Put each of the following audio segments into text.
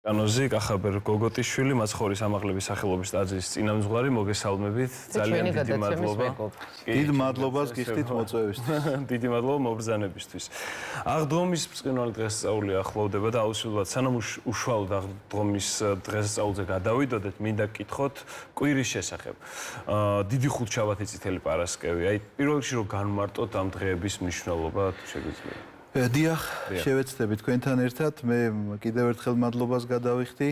კანოზი კახაბერ გოგოტიშვილი მაცხოვრის ამაღლების სახელობის ტაძრის წინამძღვარი მოგესალმებით ძალიან დიდი მადლობა. დიდ მადლობას გიხდით მოწვევისთვის. დიდი მადლობა მობრძანებისთვის. აღდგომის ბრწყინვალე დღესასწაული ახლოვდება და აუცილებლად სანამ უშუალოდ აღდგომის დღესასწაულზე გადავიდოდეთ, მინდა გკითხოთ კვირის შესახებ. დიდი ხუთშაბათი წითელი პარასკევი. აი პირველ რიგში რომ განმარტოთ ამ დღეების მნიშვნელობა თუ შეგვიძლია. დიახ, შევეცდები თქვენთან ერთად. მე კიდევ ერთხელ მადლობას გადავიხდი,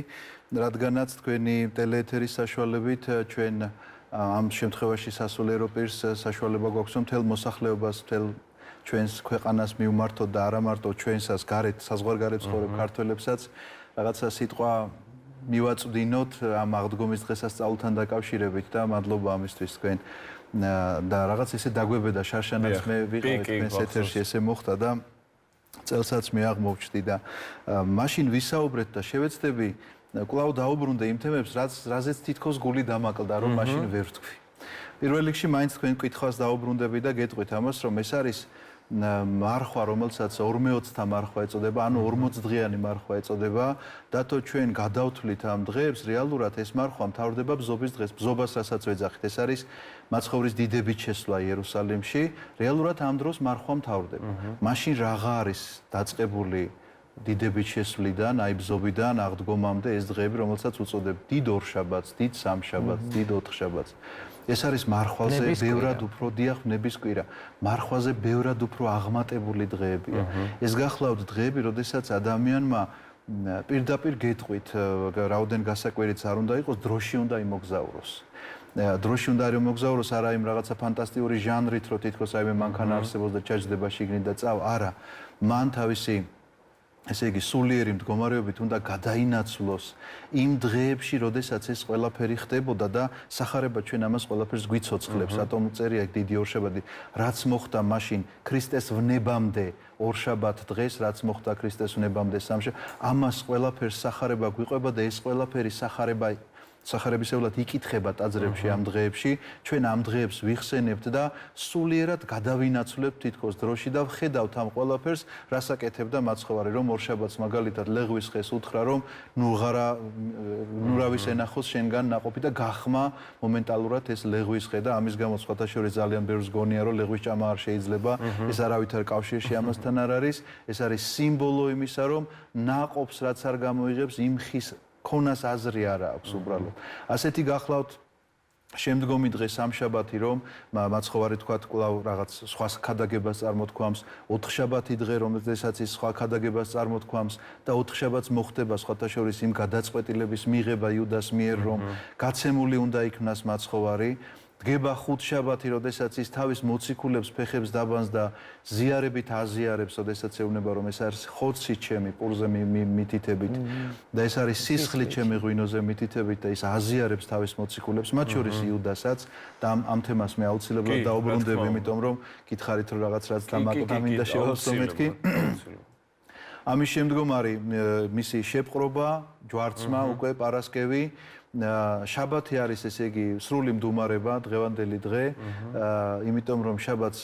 რადგანაც თქვენი ტელეეთერის საშუალებით ჩვენ ამ შემთხვევაში სასულიერო პირს საშუალება გვაქვს მთელ მოსახლეობას, მთელ ჩვენს ქვეყანას მივმართოთ და არა მარტო ჩვენსას გარეთ, საზღვარგარეთ ცხოვრებ ქართველებსაც რაღაცა სიტყვა მივაწვდინოთ ამ აღდგომის დღესასწაულთან დაკავშირებით და მადლობა ამისთვის თქვენ და რაღაც ესე დაგვებედა შარშანაც მე ვიყავი თქვენს ეთერში ესე მოხდა და წელსაც მე აღმოვჩდი და მაშინ ვისაუბრეთ და შევეცდები კვლავ დაუბრუნდე იმ თემებს, რაზეც თითქოს გული დამაკლდა, რომ მაშინ ვერ ვთქვი. პირველ რიგში მაინც თქვენ კითხვას დაუბრუნდები და გეტყვით ამას, რომ ეს არის მარხვა, რომელსაც 40-თა მარხვა ეწოდება, ანუ 40 დღიანი მარხვა ეწოდება და თუ ჩვენ გადავთვლით ამ დღეებს, რეალურად ეს მარხვა მთავრდება ბზობის დღეს, ბზობას რასაც ვეძახით. ეს არის მაცხოვრის დიდებით შესვლა იერუსალიმში, რეალურად ამ დროს მარხვა მთავრდება. მაშინ რაღა არის დაწყებული დიდებით შესვლიდან, აი ბზობიდან აღდგომამდე ეს დღეები, რომელსაც უწოდებ დიდ ორშაბათს, დიდ სამშაბათს, დიდ ოთხშაბათს. ეს არის მარხვაზე ბევრად უფრო დიახ ნებისკვირა. მარხვაზე ბევრად უფრო აღმატებული დღეებია. ეს გახლავთ დღეები, როდესაც ადამიანმა პირდაპირ გეტყვით, რაოდენ გასაკვირიც არ უნდა იყოს, დროში უნდა იმოგზაუროს. დროში უნდა იმოგზაუროს არა იმ რაღაცა ფანტასტიკური ჟანრით, რომ თითქოს აი მე მანქანა არსებობს და ჩაჯდება შიგნით და წავა, არა. მან თავისი ესე იგი სულიერი მდგომარეობით უნდა გადაინაცვლოს იმ დღეებში, როდესაც ეს ყველაფერი ხდებოდა და სახარება ჩვენ ამას ყველაფერს გვიცოცხლებს. რატომ წერია დიდი ორშაბათი, რაც მოხდა მაშინ ქრისტეს ვნებამდე ორშაბათ დღეს, რაც მოხდა ქრისტეს ვნებამდე სამშაბათ, ამას ყველაფერს სახარება გვიყვება და ეს ყველაფერი სახარებისეულად იკითხება ტაძრებში ამ დღეებში. ჩვენ ამ დღეებს ვიხსენებთ და სულიერად გადავინაცვლებთ თითქოს დროში და ვხედავთ ამ ყველაფერს, რას აკეთებდა მაცხოვარი, რომ ორშაბათს მაგალითად ლეღვის ხეს უთხრა, რომ ნურავის ენახოს შენგან ნაყოფი და გახმა მომენტალურად ეს ლეღვის ხე და ამის გამო სხვათა შორის ძალიან ბევრს გონია, რომ ლეღვის ჭამა არ შეიძლება. ეს არავითარ კავშირში ამასთან არ არის. ეს არის სიმბოლო იმისა, რომ ნაყოფს რაც არ გამოიღებს იმ ხის ქონას აზრი არა აქვს უბრალოდ. ასეთი გახლავთ შემდგომი დღე სამშაბათი, რომ მაცხოვარი თქვა კვლავ რაღაც სხვა ქადაგებას წარმოთქვამს, ოთხშაბათი დღე, რომელსაც ის სხვა ქადაგებას წარმოთქვამს და ოთხშაბათს მოხდება სხვათა შორის იმ გადაწყვეტილების მიღება იუდას მიერ, რომ გაცემული უნდა იქნას მაცხოვარი. დგება ხუთშაბათი, როდესაც ის თავის მოციქულებს ფეხებს დაბანს და ზიარებით აზიარებს, როდესაც ეუბნება, რომ ეს არის ხოცი ჩემი პურზე მითითებით და ეს არის სისხლი ჩემი ღვინოზე მითითებით და ის აზიარებს თავის მოციქულებს, მათ შორის იუდასაც და ამ თემას მე აუცილებლად დაუბრუნდები, იმიტომ რომ გითხარით რომ რაღაც რაც დამაკლდა მინდა შევავსო მეთქი. ამის შემდგომ არის მისი შეპყრობა, ჯვარცმა უკვე პარასკევი. შაბათი არის ესე იგი სრული მდუმარება, დღევანდელი დღე, იმიტომ რომ შაბათს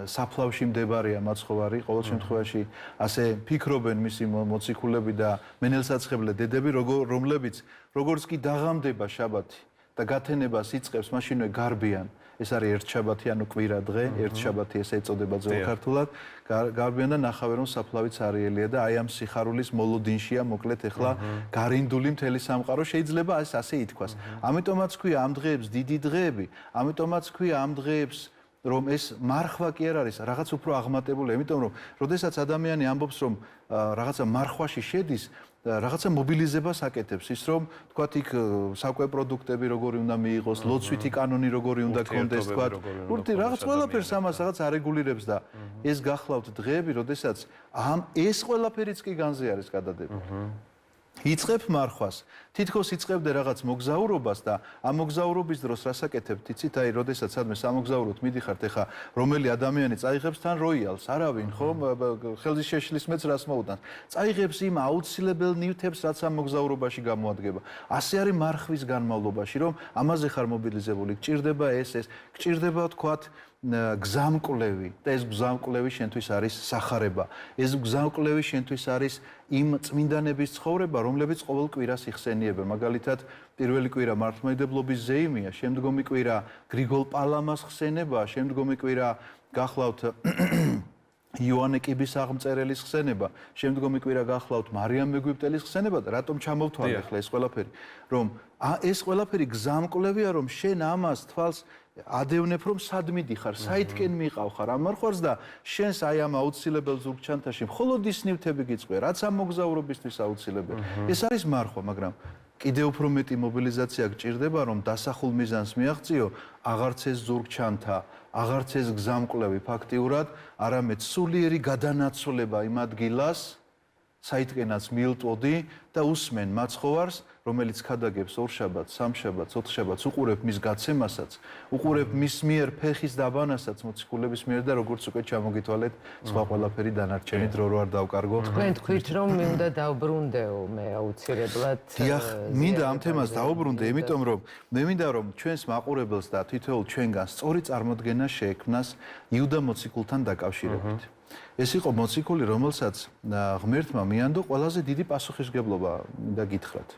საფლავში მდებარეა მაცხოვარი, ყოველ შემთხვევაში ასე ფიქრობენ მისი მოციქულები და მენელსაცხებლე დედები, რომლებიც როგორც კი დაღამდება შაბათი და გათენებას იწყებს, მაშინვე გარბიან. ეს არის ერთშაბათი, ანუ კვირა დღე, ერთშაბათი ესე ეწოდება ძველქართულად. გარბიან და ნახავენ რომ საფლავიც არიელია და აი ამ სიხარულის მოლოდინშია მოკლედ ეხლა გარინდული მთელი სამყარო შეიძლება ასე ითქვას. ამიტომაც ქვია ამ დღეებს დიდი დღეები, ამიტომაც ქვია ამ დღეებს რომ ეს მარხვა კი არ არის, რაღაც უფრო აღმატებული, იმიტომ რომ როდესაც ადამიანი ამბობს რომ რაღაცა მარხვაში შედის, რაღაცა მობილიზებას აკეთებს, ის რომ თქვათ იქ საკვე პროდუქტები როგორი უნდა მიიღოს, ლოცვითი კანონი როგორი უნდა კონდეს, თქვათ, რაღაც ყველაფერს ამას რაღაც არეგულირებს და ეს გახლავთ დღეები, როდესაც ეს ყველაფერიც კი განზე არის გადადებული. იწყებ მარხვას, თითქოს იწყებდე რაღაც მოგზაურობას და ამ მოგზაურობის დროს რას აკეთებთ, იცით, აი, როდესაც სადმე სამოგზაუროდ მიდიხართ, ეხა რომელი ადამიანი წაიღებს თან როიალს, არავინ, ხო, ხელის შეშლის მეც რას მოუდანს. წაიღებს იმ აუცილებელ ნივთებს, რაც ამ მოგზაურობაში გამოადგება. ასე არის მარხვის განმავლობაში, რომ ამაზე ხარ მობილიზებული, გჭირდება ეს, გჭირდება, თქვათ, გზამკვლევი და ეს გზამკვლევი შენთვის არის სახარება. ეს გზამკვლევი შენთვის არის იმ წმინდანების ცხოვრება, რომლებიც ყოველ კვირას იხსენიებენ. მაგალითად, პირველი კვირა მართლმადიდებლობის ზეიმია, შემდგომი კვირა გრიგოლ პალამას ხსენება, შემდგომი კვირა გახლავთ იოანე კიბის აღმწერელის ხსენება, შემდგომი კვირა გახლავთ მარიამ მეგვიპტელის ხსენება და რატომ ჩამოვთვალე ახლა ეს ყველაფერი, რომ ეს ყველაფერი გზამკვლევია, რომ შენ ამას თვალს ადევნებ, რომ სად მიდიხარ, საითკენ მიყავ ხარ, ამ მარხვარს და შენს აი ამ აუცილებელ ზურგჩანთაში მხოლოდ ის ნივთები გიწყვია, რაც ამ მოგზაურობისთვის აუცილებელი. ეს არის მარხვა, მაგრამ კიდევ უფრო მეტი მობილიზაცია გჭირდება, რომ დასახულ მიზანს მიაღწიო, აღარც ეს ზურგჩანთა, აღარც ეს გზამკვლევი ფაქტიურად, არამედ სულიერი გადანაცვლება იმ ადგილას, საითკენაც მილტვოდი და უსმენ მაცხოვარს, რომელიც ქადაგებს ორშაბათს, სამშაბათს, ოთხშაბათს, უყურებ მის გაცემასაც, უყურებ მის მიერ ფეხის დაბანასაც მოციქულების მიერ და როგორც უკვე ჩამოგითვალეთ, სხვა ყველაფერი დანარჩენი დრო რო არ დავკარგო. თქვენ თქვით, რომ მე უნდა დავბრუნდეო, მე აუცილებლად. დიახ, მინდა ამ თემას დავბრუნდე, იმიტომ რომ მე მინდა რომ ჩვენს მაყურებელს და თითოეულ ჩვენგანს სწორი წარმოდგენა შეექმნას იუდა მოციქულთან დაკავშირებით. ეს იყო მოციქული, რომელსაც ღმერთმა მიანდო ყველაზე დიდი პასუხისმგებლობა მინდა გითხრათ.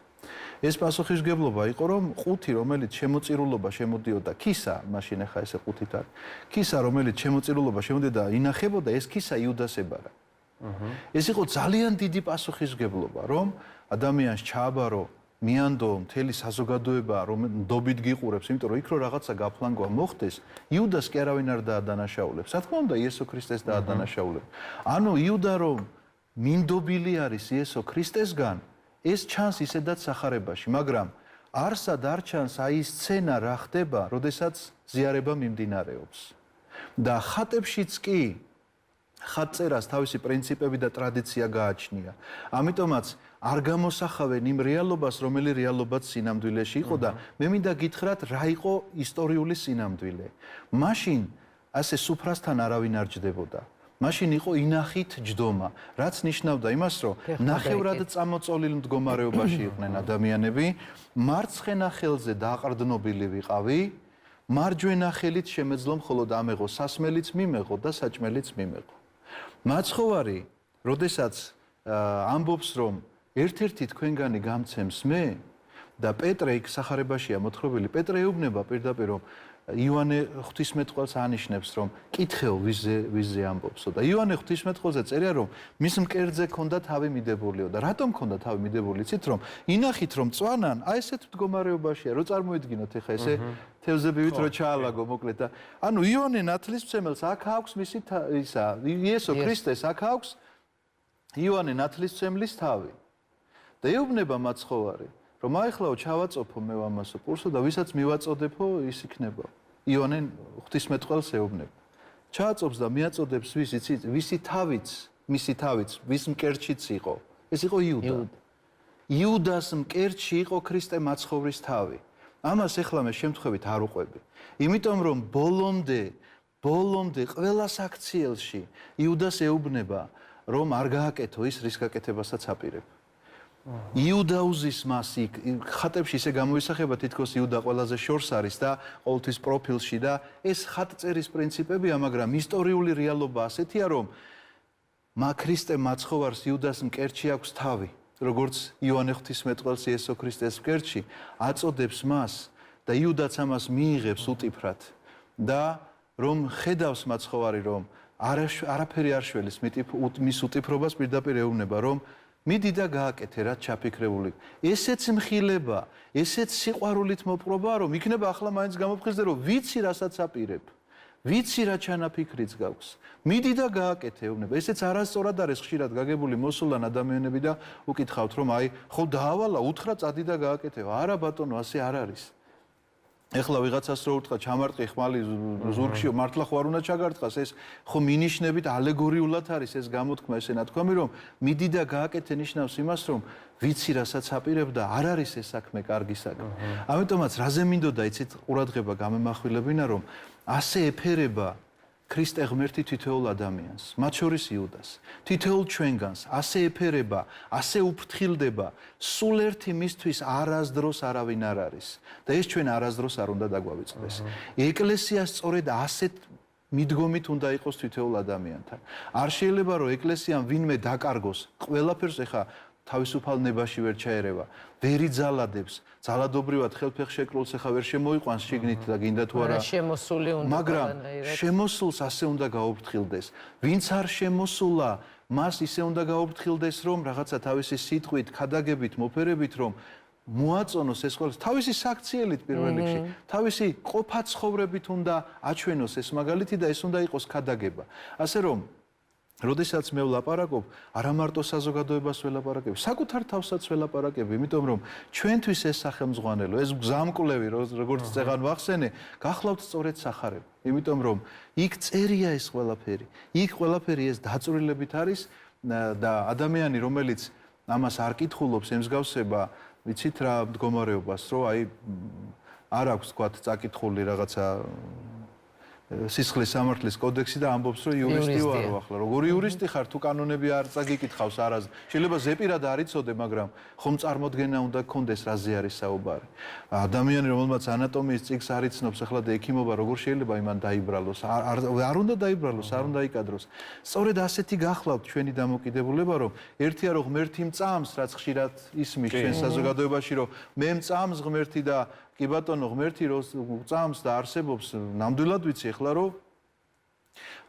ეს პასუხისმგებლობა იყო, რომ ყუთი, რომელიც შემოწირულობა შემოდიოდა ქისა, მაშინ ახლა ესე ყუთით არის. ქისა, რომელიც შემოწირულობა შემოდიოდა, ინახებოდა ეს ქისა იუდას ებარა. ეს იყო ძალიან დიდი პასუხისმგებლობა, რომ ადამიანს ჩააბარო მიანდო მთელი საზოგადოება, რომ ნდობით გიყურებს, იმიტომ რომ იქ რო რაღაცა გაფლანგვა მოხდეს, იუდას კი არავინ არ დაადანაშაულებს. რა თქმა უნდა, იესო ქრისტეს დაადანაშაულებს. ანუ იუდა რომ მინდობილი არის იესო ქრისტესგან, ეს ჩანს ისედაც სახარებაში, მაგრამ არსად არ ჩანს აი ის სცენა რა ხდება, როდესაც ზიარება მიმდინარეობს. და ხატებშიც კი ხატწერას თავისი პრინციპები და ტრადიცია გააჩნია. ამიტომაც არ გამოსახავენ იმ რეალობას, რომელი რეალობაც სინამდვილეში იყო და მე მინდა გითხრათ, რა იყო ისტორიული სინამდვილე. მაშინ ასე სუფრასთან არავინ არ ჯდებოდა. მაშინ იყო ინახით ჯდომა, რაც ნიშნავდა იმას, რომ ნახევრად წამოწოლილ მდგომარეობაში იყვნენ ადამიანები, მარცხენა ხელზე დააყრდნობილი ვიყავი, მარჯვენა ხელით შემეძლო მხოლოდ ამეღო, სასმელიც მიმეღო და საჭმელიც მიმეღო. მაცხოვარი, როდესაც ამბობს, რომ ერთ-ერთი თქვენგანი გამცემს მე და პეტრე იქ სახარებაშია მოთხრობილი, პეტრე ეუბნება პირდაპირ, რომ იოანე ღვთისმეტყველს ანიშნებს, რომ კითხეო ვიზზე ამბობსო და იოანე ღვთისმეტყველზე წერია, რომ მის მკერდზე ქონდა თავი მიდებულიო და რატომ ქონდა თავი მიდებული, იცით, რომ ინახით, რომ წვანან, აი ესეთ მდგომარეობაშია, რო წარმოიდგინოთ ეხა ესე თევზებივით რო ჩაალაგო მოკლედ და ანუ იოანე ნათლისმცემელს აქ აქვს მისი ისა იესო ქრისტეს აქ აქვს იოანე ნათლისმცემლის თავი და ეუბნება მაცხოვარი, რომ აიხლაო ჩავაწოფო მე ამასო კურსო და ვისაც მივაწოდებო ის იქნება. იოანე ღვთისმეტყველს ეუბნება. ჩააწობს და მიაწოდებს ვისი თავიც, მისი თავიც, ვის მკერდშიც იყო. ეს იყო იუდა. იუდას მკერდში იყო ქრისტე მაცხოვრის თავი. ამას ეხლა მე შემთხვევით არ უყვები. იმიტომ რომ ბოლომდე ყველა საქციელში იუდას ეუბნება, რომ არ გააკეთო ის, რის გაკეთებასაც აპირებ. იუდა უზის მას იქ ხატებში ისე გამოისახება, თითქოს იუდა ყველაზე შორს არის და ყოველთვის პროფილში და ეს ხატწერის პრინციპებია, მაგრამ ისტორიული რეალობა ასეთია, რომ ქრისტე მაცხოვარს იუდას მკერდში აქვს თავი, როგორც იოანე ღვთისმეტყველს იესო ქრისტეს მკერდში აწოდებს მას და იუდაც ამას მიიღებს უტიფრად და რომ ხედავს მაცხოვარი, რომ არაფერი არ შველის მის უტიფრობას პირდაპირ ეუბნება, რომ მიდი და გააკეთე, რაც ჩაფიქრებული. ესეც მხილება, ესეც სიყვარულით მოპყრობაა, რომ იქნება ახლა მაინც გამოფხიზდე, რომ ვიცი რასაც აპირებ. ვიცი რა ჩანაფიქრიც გაქვს. მიდი და გააკეთე, ეუბნება. ესეც არასწორად არის ხშირად გაგებული მოსულან ადამიანები და უკითხავთ, რომ აი, ხო დაავალა, უთხრა წადი და გააკეთე. არა ბატონო, ასე არ არის. ეხლა ვიღაცას რო უთხრა ჩამარტყი ხმალი ზურგში, მართლა ხო არ უნდა ჩაგარტყას, ეს ხო მინიშნებით ალეგორიულად არის ეს გამოთქმა, ესე ნათქვამი, რომ მიდი და გააკეთე ნიშნავს იმას, რომ ვიცი რასაც აპირებ და არ არის ეს საქმე კარგი საქმე. ამიტომაც რაზე მინდოდა იცით ყურადღება გამემახვილებინა, რომ ასე ეფერება ქრისტე ღმერთი თითოეულ ადამიანს, მათ შორის იუდას, თითოეულ ჩვენგანს, ასე ეფერება, ასე უფრთხილდება, სულ ერთი მისთვის არასდროს არავინ არ არის და ეს ჩვენ არასდროს არ უნდა დაგვავიწყდეს. ეკლესია სწორედ ასეთ მიდგომით უნდა იყოს თითოეულ ადამიანთან. არ შეიძლება რომ ეკლესიამ ვინმე დაკარგოს ყველაფერს ეხა თავისუფალ ნებაში ვერ ჩაერევა, ვერ იძალადებს, ძალადობრივად ხელფეხშეკრულს ეხა ვერ შემოიყვანს შიგნით და გინდა თუ არა შემოსული უნდა მაგრამ შემოსულს ასე უნდა გაუფრთხილდეს. ვინც არ შემოსულა, მას ისე უნდა გაუფრთხილდეს, რომ რაღაცა თავისი სიტყვით, ქადაგებით, მოფერებით, რომ მოაწონოს ეს ყველაფერი თავისი საქციელით პირველ რიგში, თავისი ყოფა ცხოვრებით უნდა აჩვენოს ეს მაგალითი და ეს უნდა იყოს ქადაგება. ასე რომ როდესაც მე ვლაპარაკობ, არა მარტო საზოგადოებას ველაპარაკებ, საკუთარ თავსაც ველაპარაკებ, იმიტომ რომ ჩვენთვის ეს სახელმძღვანელო, ეს გზამკვლევი, როგორც წეგან ვახსენე, გახლავთ სწორედ სახარება. იმიტომ რომ იქ წერია ეს ყველაფერი. იქ ყველაფერი ეს დაწვრილებით არის და ადამიანი, რომელიც ამას არ კითხულობს, ემსგავსება, ვიცით რა მდგომარეობას, რომ აი არ აქვს თქვა წაკითხული რაღაცა სისხლის სამართლის კოდექსი და ამბობს რომ იურისტი ვარო ახლა როგორი იურისტი ხარ თუ კანონები არ წაგიკითხავს არაზე შეიძლება ზეპირად არ იცოდე მაგრამ ხომ წარმოდგენა უნდა გქონდეს რაზე არის საუბარი ადამიანი რომელმაც ანატომიის წიგნს არ იცნობს ახლა და ექიმობა როგორ შეიძლება იმან დაიბრალოს არ უნდა დაიბრალოს არ უნდა იკადროს სწორედ ასეთი გახლავთ ჩვენი დამოკიდებულება რომ ერთია რომ ღმერთი მწამს რაც ხშირად ისმის ჩვენ საზოგადოებაში რომ მე მწამს ღმერთი და კი ბატონო ღმერთი რო წამს და არსებობს ნამდვილად ვიცი ახლა რომ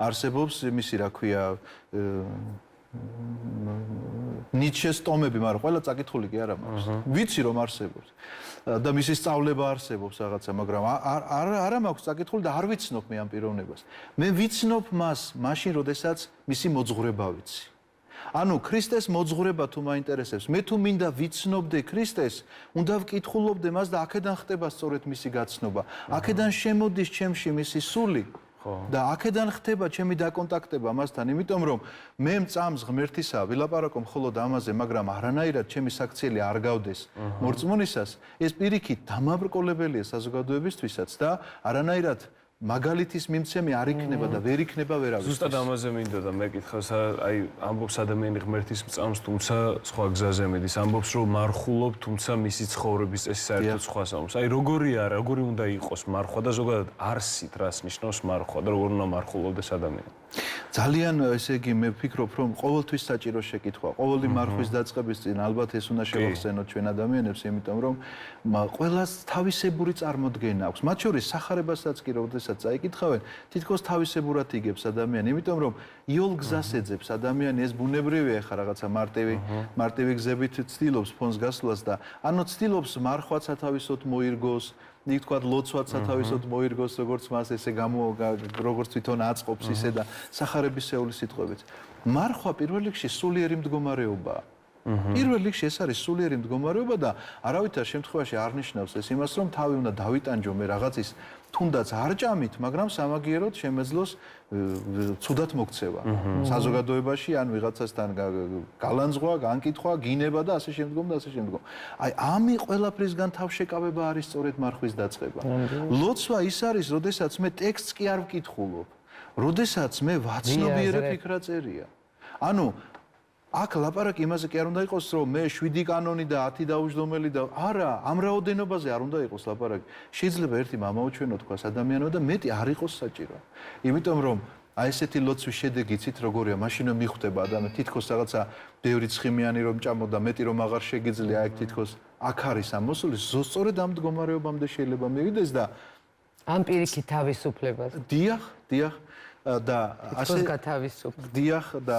არსებობს იმისი რა ქვია ნიჩეს ტომები მაგრამ ყველა წაკითხული კი არა მაქვს ვიცი რომ არსებობს და მისი სწავლება არსებობს რაღაცა მაგრამ არა მაქვს წაკითხული და არ ვიცნობ მე ამ პიროვნებას მე ვიცნობ მას მაშინ როდესაც მისი მოძღვრება ვიცი ანუ ქრისტეს მოძღვრება თუ მაინტერესებს მე თუ მინდა ვიცნობდე ქრისტეს უნდა ვკითხულობდე მას და აქედან ხდება სწორედ მისი გაცნობა აქედან შემოდის ჩემში მისი სული და აქედან ხდება ჩემი დაკონტაქტება მასთან იმიტომ რომ მე მწამს ღმერთისა ვილაპარაკო მხოლოდ ამაზე მაგრამ არანაირად ჩემი საქციელი არ გავდეს მორწმუნისას ეს პირიქით დამაბრკოლებელია საზოგადოებისთვისაც და არანაირად მაგალითის მიმცემი არ იქნება და ვერ იქნება ვერავის. ზუსტად ამაზე მინდა და მეკითხავს, აი ამბობს ადამიანი ღმერთის მწამს, თუმცა სხვა გზაზე მიდის. ამბობს რომ მარხულობ, თუმცა მისი ცხოვრების წესი საერთოდ სხვას ამბობს. აი როგორი უნდა იყოს მარხვა და ზოგადად არსით რას ნიშნავს მარხვა და როგორ უნდა მარხულობდეს ადამიანი. ძალიან ესე იგი მე ვფიქრობ რომ ყოველთვის საჭირო შეკითხვა. ყოველი მარხვის დაწყების წინ ალბათ ეს უნდა შევახსენოთ ჩვენ ადამიანებს, იმიტომ რომ ყველას თავისებური წარმოდგენა აქვს. მათ შორის სახარებასაც კი როდესაც წაიკითხავენ, თითქოს თავისებურად იგებს ადამიანი, იმიტომ რომ იოლ გზას ეძებს ადამიანი, ეს ბუნებრივია ხა რაღაცა მარტივი გზებით ცდილობს ფონს გასვლას და ანუ ცდილობს მარხვაც სათავისოდ მოირგოს იქ თქვა ლოცვაც სათავისოდ მოირგოს როგორც მას ესე როგორც თვითონ აწყობს ისე და სახარებისეული სიტყვებით. მარხვა პირველ რიგში სულიერი მდგომარეობაა. პირველ რიგში ეს არის სულიერი მდგომარეობა და არავითარ შემთხვევაში არ ნიშნავს ეს იმას რომ თავი უნდა დავიტანჯო მე რაღაცის თუნდაც არ ჭამით, მაგრამ სამაგიეროდ შემეძლოს ცუდად მოქცევა. საზოგადოებაში ან ვიღაცასთან გალანძღვა, განკითხვა, გინება და ასე შემდგომ და ასე შემდგომ. აი ამი ყველაფრისგან თავშეკავება არის სწორედ მარხვის დაწყება. ლოცვა ის არის, როდესაც მე ტექსტს კი არ ვკითხულობ. როდესაც მე ვაცნობიერებ იქ რა წერია. ანუ აქ ლაპარაკი იმაზე კი არ უნდა იყოს, რომ მე 7 კანონი და 10 დაუჯდომელი და არა, ამ რაოდენობაზე არ უნდა იყოს ლაპარაკი. შეიძლება ერთი მამაუჩვენო თქვას ადამიანო და მეტი არ იყოს საჭირო. იმიტომ რომ აი ესეთი ლოცვის შედეგი იცით როგორია, მაშინ რომ მიხვდება ადამიანი თითქოს რაღაცა ბევრი ცხიმიანი რომ ჭამოდა, მეტი რომ აღარ შეგიძლია აქ თითქოს აქ არის ამოსული, სწორედ ამ მდგომარეობამდე შეიძლება მივიდეს და ამ პირიქით თავისუფლებას. დიახ და ასე გათავისუფლ. დიახ და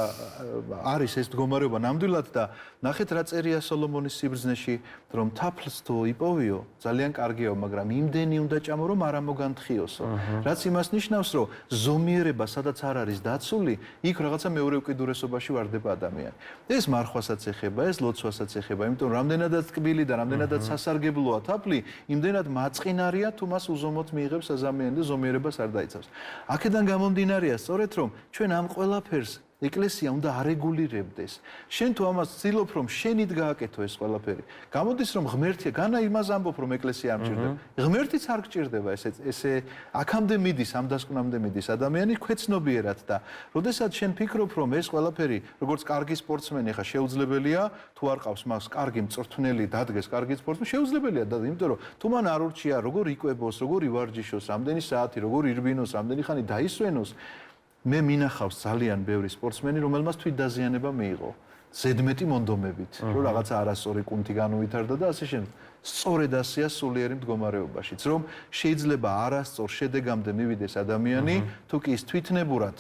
არის ეს მდგომარეობა ნამდვილად და ნახეთ რა წერია სოლომონის სიბრძნეში რომ თაფლს თუ იპოვიო ძალიან კარგია მაგრამ იმდენი უნდა ჭამო რომ არ ამოგანთხიოსო რაც იმას ნიშნავს რომ ზომიერება სადაც არ არის დაცული იქ რაღაცა მეორე უკიდურესობაში ვარდება ადამიანი ეს მარხვასაც ეხება ეს ლოცვასაც ეხება იმიტომ რამდენადაც ტკბილი და რამდენადაც სასარგებლოა თაფლი იმდენად მაწყინარია თუ მას უზომოდ მიიღებს ადამიანი და ზომიერებას არ დაიცავს აქედან გამომდინარე სწორედ რომ ჩვენ ამ ყველაფერს ეკლესია უნდა არეგულირებდეს. შენ თუ ამას ცდილობ, რომ შენით გააკეთო ეს ყველაფერი. გამოდის რომ ღმერთია, განა იმას ამბობ, რომ ეკლესია არ მჭირდება. ღმერთიც არ გჭირდება, ესე აქამდე მიდის, ამ დასკვნამდე მიდის ადამიანი ქვეცნობიერად და როდესაც შენ ფიქრობ, რომ ეს ყველაფერი, როგორც კარგი სპორტსმენი, ხა შეუძლებელია, თუ არ ყავს მას კარგი მწვრთნელი, დადგეს კარგი სპორტსმენი, შეუძლებელია და იმიტომ რომ თუ მან არ ურჩია, როგორ იკვებოს, როგორ ივარჯიშოს, რამდენი საათი, როგორ ირბინოს, რამდენი ხანი დაისვენოს, მე მინახავს ძალიან ბევრი სპორტსმენი, რომელმაც თვითდაზიანება მიიღო. ზედმეტი მონდომებით, რომ რაღაცა არასწორი კუნთი განუვითარდა და ასე შემდეგ. სწორედ ასეა სულიერი მდგომარეობაშიც, რომ შეიძლება არასწორ შედეგამდე მივიდეს ადამიანი, თუ კი ის თვითნებურად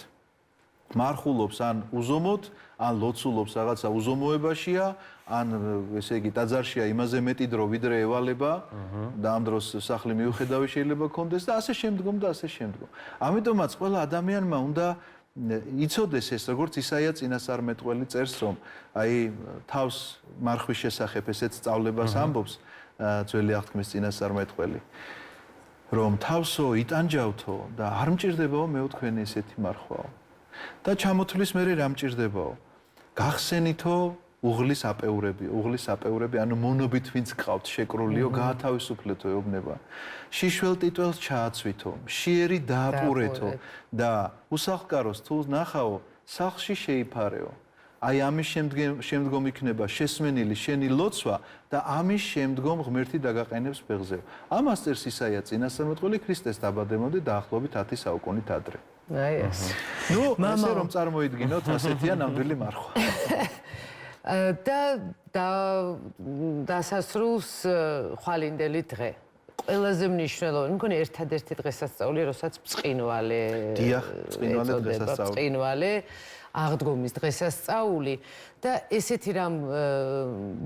მარხულობს ან უზომოდ, ან ლოცულობს რაღაცა უზომოებაშია, ან ესე იგი ტაძარშია იმაზე მეტი დრო ვიდრე ევალება და ამ დროს სახლი მიუხედავი შეიძლება კონდეს და ასე შემდგომ და ასე შემდგომ. ამიტომაც ყველა ადამიანმა უნდა იცოდეს ეს, როგორც ისაია წინასწარმეტყველი წერს, რომ აი თავს მარხვის შესახებ ესეც სწავლებას ამბობს ძველი აღთქმის წინასწარმეტყველი, რომ თავსო იტანჯავთო და არ მჭირდებაო მეოთქვენი ესეთი მარხვაო. და ჩამოთვლის მერე რა მჭირდებაო? გახსენითო უღლის აპეურები, ანუ მონობით ვინც გყავთ შეკრულიო, გაათავისუფლეთო ეუბნება. შიშველ ტიტველს ჩააცვითო, მშიერი დააპურეთო და უსახლკაროს თუ ნახაო, სახლში შეიფარეო. აი ამის შემდგომ იქნება შესმენილი შენი ლოცვა და ამის შემდგომ ღმერთი დაგაყენებს ფეხზეო. ამას წერს ისაია წინასწარმეტყველი ქრისტეს დაბადებამდე დაახლოებით 10 საუკუნით ადრე. აი ეს. ნუ ესე რომ წარმოიდგინოთ ასეთია ნამდვილი მარხვა. და დასასრულს ხვალინდელი დღე. ყველაზე მნიშვნელოვანი, მგონი ერთადერთი დღესასწაული, როსაც ბრწყინვალე. დიახ, ბრწყინვალე დღესასწაული. ბრწყინვალე აღდგომის დღესასწაული და ესეთი რამ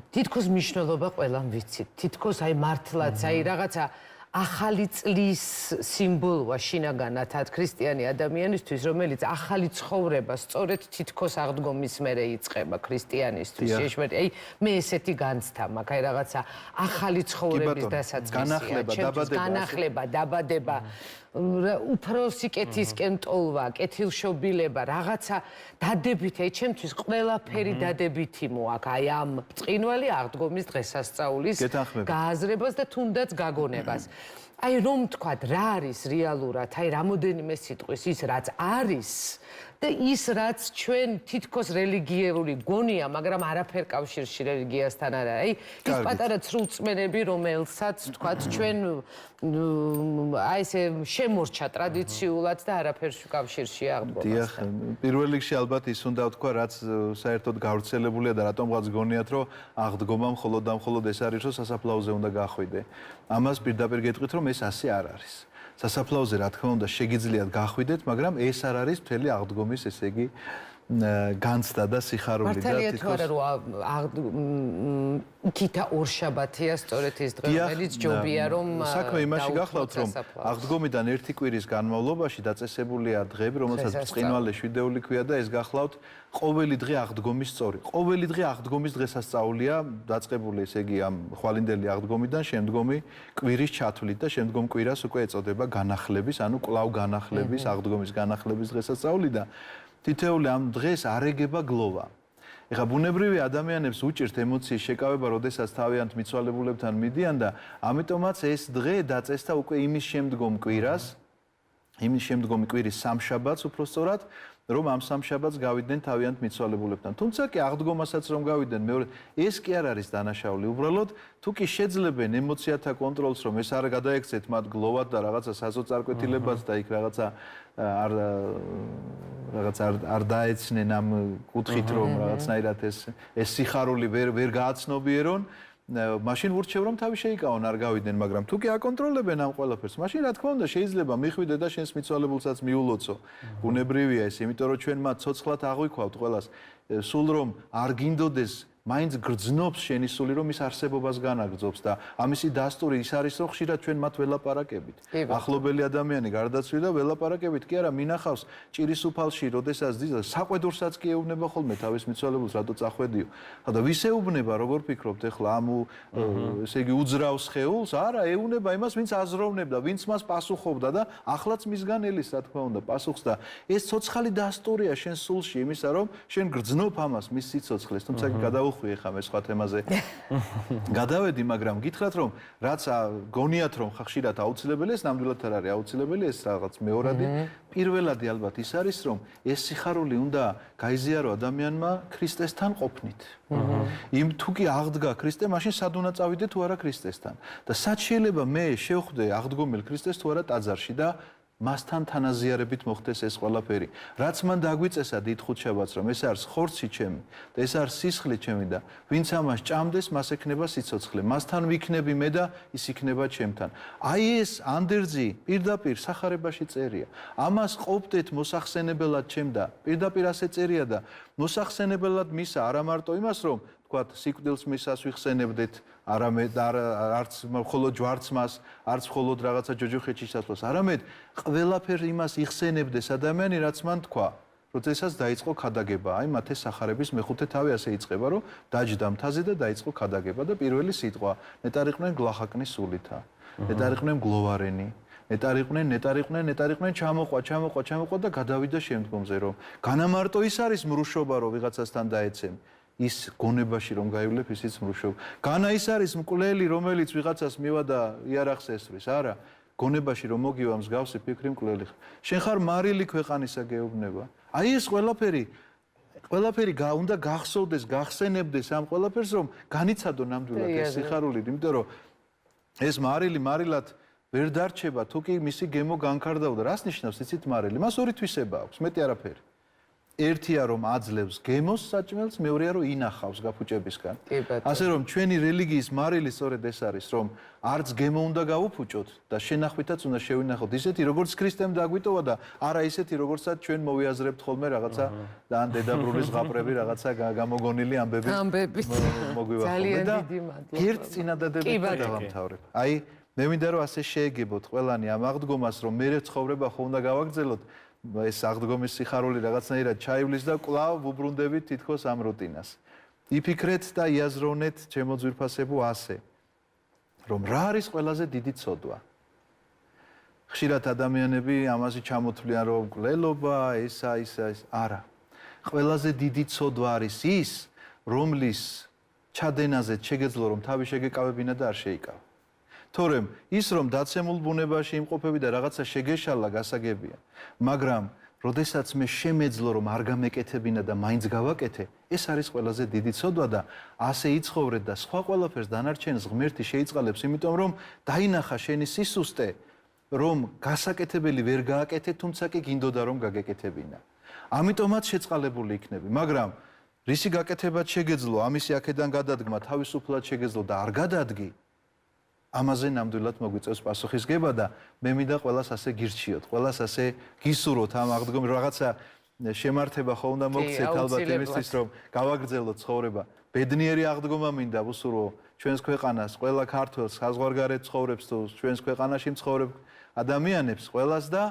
თითქოს მნიშვნელობა ყველამ ვიცით. თითქოს აი მართლაც აი რაღაცა ახალი წლის სიმბოლოა შინაგანად ქრისტიანი ადამიანისთვის, რომელიც ახალი ცხოვრება სწორედ თითქოს აღდგომის მერე იწყება ქრისტიანისთვის. შეშმეტი, აი მე ესეთი განცდა მაქვს, აი რაღაცა ახალი ცხოვრების დასაწყისია, განახლება, დაბადება, უფრო სიკეთისკენ ტოლვა, კეთილშობილება, რაღაცა დადებითი, აი ჩემთვის ყველაფერი დადებითი მოაქვს, აი ამ ბრწყინვალე აღდგომის დღესასწაულის გააზრებას და თუნდაც გაგონებას. აი რომ თქვათ, რა არის რეალურად, აი რამოდენიმე სიტყვის ის რაც არის და ის რაც ჩვენ თითქოს რელიგიური გონია, მაგრამ არაფერ კავშირში რელიგიასთან არ არის. აი ის პატარა ცრუწმენები, რომელსაც თქვათ ჩვენ აი ესე შემორჩა ტრადიციულად და არაფერ კავშირში აღდგომასთან. დიახ, პირველ რიგში ალბათ ის უნდა ვთქვა, რაც საერთოდ გავრცელებულია და რატომღაც გონიათ, რომ აღდგომა მხოლოდ და მხოლოდ ეს არის, რომ სასაფლაოზე უნდა გახვიდე. ამას პირდაპირ გეტყვით, რომ ეს ასე არ არის. სასაფლაოზე რა თქმა უნდა შეგიძლიათ გახვიდეთ, მაგრამ ეს არ არის მთელი აღდგომის, ესე იგი, განცდა და სიხარული და მართალია თუ არა რომ იქითა ორშაბათია სწორედ ეს დღე, რომელიც ჯობია რომ საქმე იმაში გახლავთ, რომ აღდგომიდან ერთი კვირის განმავლობაში დაწესებულია დღეები, რომელსაც ბრწყინვალე შვიდეული ქვია და ეს გახლავთ ყოველი დღე აღდგომის სწორი. ყოველი დღე აღდგომის დღესასწაულია დაწყებული, ესე იგი, ამ ხვალინდელი აღდგომიდან შემდგომი კვირის ჩათვლით და შემდგომ კვირას უკვე ეწოდება განახლების, ანუ კვლავ განახლების, აღდგომის განახლების დღესასწაული და თითეული ამ დღეს არეგება გლოვა. ეხლა ბუნებრივი ადამიანებს უჭირთ ემოციის შეკავება, როდესაც თავიანთ მიცვალებულებთან მიდიან და ამიტომაც ეს დღე დაწესდა უკვე იმის შემდგომ კვირას, იმის შემდგომი კვირის სამშაბათს უფრო სწორად, რომ ამ სამშაბათს გავიდნენ თავიანთ მიცვალებულებთან. თუმცა კი აღდგომასაც რომ გავიდნენ მეორე, ეს კი არ არის დანაშაული. უბრალოდ თუ კი შეძლებენ ემოციათა კონტროლს, რომ ეს არ გადაექცეთ მათ გლოვად და რაღაცა საზოწარკვეთილებას და იქ რაღაცა არ დაეცნენ ამ კუთხით, რომ რაღაცნაირად ეს სიხარული ვერ გააცნობიერონ. მაშინ ურჩევ რომ თავი შეიკავონ არ გავიდნენ, მაგრამ თუ კი აკონტროლებენ ამ ყველაფერს, მაშინ რა თქმა უნდა შეიძლება მიხვიდე და შენს მიცვალებულსაც მიულოცო. ბუნებრივია ეს, იმიტომ რომ ჩვენ მათ ცოცხლად აღვიქვავთ ყველას. სულ რომ არ გინდოდეს მაინც გრძნობს შენი სული, რომ ის არსებობას განაგრძობს და ამისი დასტური ის არის, რომ ხშირად ჩვენ მათ ველაპარაკებით. ახლობელი ადამიანი გარდაცვლიდა ველაპარაკებით, კი არა, მინახავს ჭირის უფალში, როდესაც დიზა საყვედურსაც კი ეუბნება ხოლმე თავის მიცვალებულს, რატო წახვედიო. ხოდა ვის ეუბნება, როგორ ფიქრობთ ახლა ამ ესე იგი უძრავს ხეულს? არა, ეუბნება იმას, ვინც აზროვნებდა, ვინც მას პასუხობდა და ახლაც მისგან ელის, რა თქმა უნდა, პასუხს და ეს ცოცხალი დასტურია შენ სულში იმისა, რომ შენ გრძნობ ამას მის სიცოცხლეს, თუმცა გადავუხვი ახლა მე სხვა თემაზე. გადავედი, მაგრამ გითხრათ, რომ რაც გონიათ, რომ ხშირად აუცილებელია, ეს ნამდვილად არ არის აუცილებელი, ეს რაღაც მეორადი. პირველადი ალბათ ის არის, რომ ეს სიხარული უნდა გაიზიარო ადამიანმა ქრისტესთან ყოფნით. იმ თუ კი აღდგა ქრისტე, მაშინ სად უნდა წავიდე თუ არა ქრისტესთან. და სად შეიძლება მე შევხვდე აღდგომილ ქრისტეს თუ არა ტაძარში და მასთან თანაზიარებით მოხდეს ეს ყველაფერი. რაც მან დაგვიწესა დიდ ხუთშაბათს, რომ ეს არის ხორცი ჩემი და ეს არის სისხლი ჩემი და ვინც ამას ჭამდეს, მას ექნება სიცოცხლე. მასთან ვიქნები მე და ის იქნება ჩემთან. აი ეს ანდერძი პირდაპირ სახარებაში წერია. ამას ყოფდეთ მოსახსენებელად ჩემ და პირდაპირ ასე წერია და მოსახსენებელად მისა არა მარტო იმას, რომ თქვათ სიკვდილს მისას ვიხსენებდეთ, არამედ არც მხოლოდ ჯვარცმას, არც მხოლოდ რაღაცა ჯოჯოხეთში სასვლას, არამედ ყველაფერ იმას იხსენებდეს ადამიანი, რაც მან თქვა, როდესაც დაიწყო ქადაგება. აი მათეს სახარების მეხუთე თავი ასე იწყება, რომ დაჯდა მთაზე და დაიწყო ქადაგება და პირველი სიტყვა ნეტარიყვნენ გლახაკნის სულითა. ნეტარიყვნენ გლოვარენი. ნეტარიყვნენ ჩამოყვა და გადავიდა შემდგომზე, რომ განამარტო ის არის მრუშობა, რომ ვიღაცასთან დაეცემ. ის გონებაში რომ გაივლებ ისიც მრუშობ. განა ის არის მკვლელი, რომელიც ვიღაცას მივა და იარაღს ესვრის, არა. გონებაში რომ მოგივა მსგავსი ფიქრი მკვლელი. შენ ხარ მარილი ქვეყანისა გეუბნება. აი ეს ყველაფერი უნდა გახსოვდეს, გახსენებდეს ამ ყველაფერს, რომ განიცადო ნამდვილად ეს სიხარული, იმიტომ რომ ეს მარილად ვერ დარჩება, თუ კი მისი გემო განკარდავდა. რას ნიშნავს იცით მარილი? მას ორი თვისება აქვს, მეტი არაფერი. ერთია რომ აძლევს გემოს საჭმელს, მეორეა რომ ინახავს გაფუჭებისგან. ასე რომ ჩვენი რელიგიის მარილი სწორედ ეს არის, რომ არც გემო უნდა გავუფუჭოთ და შენახვითაც უნდა შევინახოთ ისეთი, როგორც ქრისტემ დაგვიტოვა და არა ისეთი, როგორცაც ჩვენ მოვიაზრებთ ხოლმე რაღაცა და ან დედაბრულის ზღაპრები რაღაცა გამოგონილი ამბებით მოგვივა ხოლმე და ერთ წინადადებით დავამთავრებ. აი მე მინდა რომ ასე შეეგებოთ ყველანი ამ აღდგომას, რომ მე ცხოვრება ხო უნდა გავაგრძელოთ. ეს აღდგომის სიხარული რაღაცნაირად ჩაივლის და კვლავ ვუბრუნდებით თითქოს ამ რუტინას. იფიქრეთ და იაზროვნეთ ჩემო ძვირფასებო ასე, რომ რა არის ყველაზე დიდი ცოდვა. ხშირად ადამიანები ამაზე ჩამოთვლიან, რომ გლელობა, ესა, არა. ყველაზე დიდი ცოდვა არის ის, რომლის ჩადენაზე შეგეძლო რომ თავი შეგეკავებინა და არ შეიკავ. თორემ ის რომ დაცემულ ბუნებაში იმყოფები და რაღაცა შეგეშალა გასაგებია, მაგრამ როდესაც მე შემეძლო რომ არ გამეკეთებინა და მაინც გავაკეთე, ეს არის ყველაზე დიდი ცოდვა და ასე იცხოვრეთ და სხვა ყველაფერს დანარჩენს ღმერთი შეიწყალებს, იმიტომ რომ დაინახა შენი სისუსტე, რომ გასაკეთებელი ვერ გააკეთე, თუმცა კი გინდოდა რომ გაგეკეთებინა. ამიტომაც შეწყალებული იქნები, მაგრამ რისი გაკეთებაც შეგეძლო, ამისი აქედან გადადგმა თავისუფლად შეგეძლო და არ გადადგი, ამაზე ნამდვილად მოგვიწევს პასუხისგება და მე მინდა ყველას ასე გირჩიოთ, ყველას ასე გისურვოთ ამ აღდგომის რაღაცა შემართება ხო უნდა მოგცეთ ალბათ იმისთვის რომ გავაგრძელოთ ცხოვრება. ბედნიერი აღდგომა მინდა ვუსურვო ჩვენს ქვეყანას, ყველა ქართველს, საზღვარგარეთ ცხოვრებს თუ ჩვენს ქვეყანაში მცხოვრებ ადამიანებს ყველას და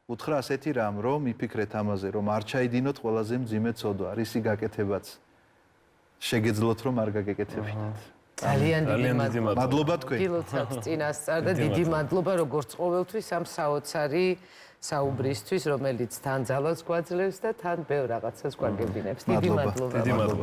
უთხრა ასეთი რამ, რომ იფიქრეთ ამაზე, რომ არ ჩაიდინოთ ყველაზე მძიმე ცოდვა, რისი გაკეთებაც შეგეძლოთ რომ არ გაგეკეთებინათ. ძალიან დიდი მადლობა თქვენ. გილოცავთ წინასწარ და დიდი მადლობა როგორც ყოველთვის ამ საოცარი საუბრისთვის, რომელიც თან ძალას გვაძლევს და თან ბევრ რაღაცას გვაგებინებს. დიდი მადლობა.